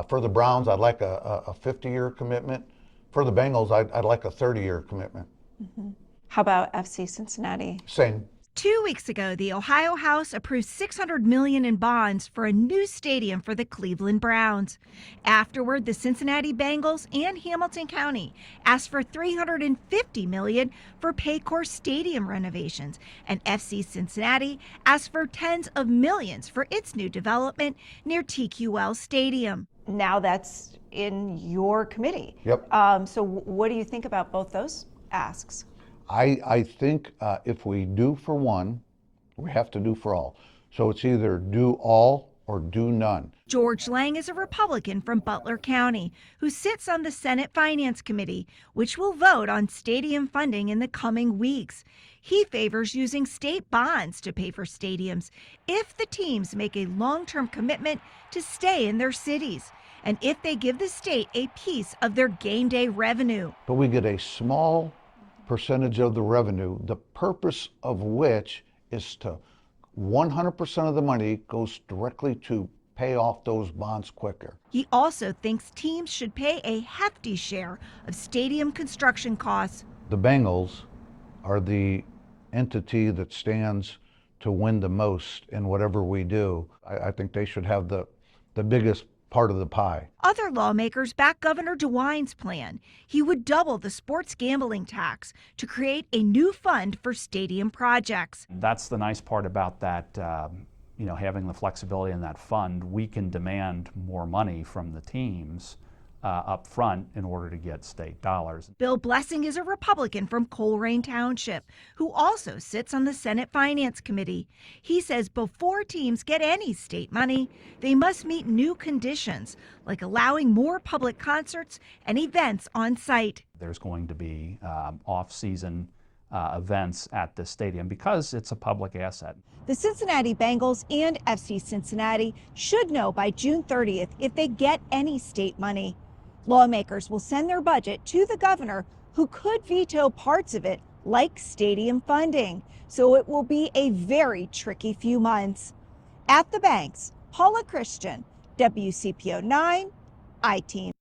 For the Browns, I'd like a 50-year commitment. For the Bengals, I'd like a 30-year commitment. How about FC Cincinnati? Same. 2 weeks ago, the Ohio House approved $600 million in bonds for a new stadium for the Cleveland Browns. Afterward, the Cincinnati Bengals and Hamilton County asked for $350 million for Paycor Stadium renovations, and FC Cincinnati asked for tens of millions for its new development near TQL Stadium. Now that's in your committee. Yep. So what do you think about both those asks? I think if we do for one, we have to do for all. So it's either do all or do none. George Lang is a Republican from Butler County who sits on the Senate Finance Committee, which will vote on stadium funding in the coming weeks. He favors using state bonds to pay for stadiums if the teams make a long-term commitment to stay in their cities and if they give the state a piece of their game day revenue. But we get a small percentage of the revenue, the purpose of which is to 100% of the money goes directly to pay off those bonds quicker. He also thinks teams should pay a hefty share of stadium construction costs. The Bengals are the entity that stands to win the most in whatever we do. I think they should have the biggest part of the pie. Other lawmakers back Governor DeWine's plan. He would double the sports gambling tax to create a new fund for stadium projects. That's the nice part about that, having the flexibility in that fund. We can demand more money from the teams up front in order to get state dollars. Bill Blessing is a Republican from Colerain Township who also sits on the Senate Finance Committee. He says before teams get any state money, they must meet new conditions, like allowing more public concerts and events on site. There's going to be off-season events at the stadium because it's a public asset. The Cincinnati Bengals and FC Cincinnati should know by June 30th if they get any state money. Lawmakers will send their budget to the governor, who could veto parts of it, like stadium funding. So it will be a very tricky few months. At the banks, Paula Christian, WCPO 9, I-Team.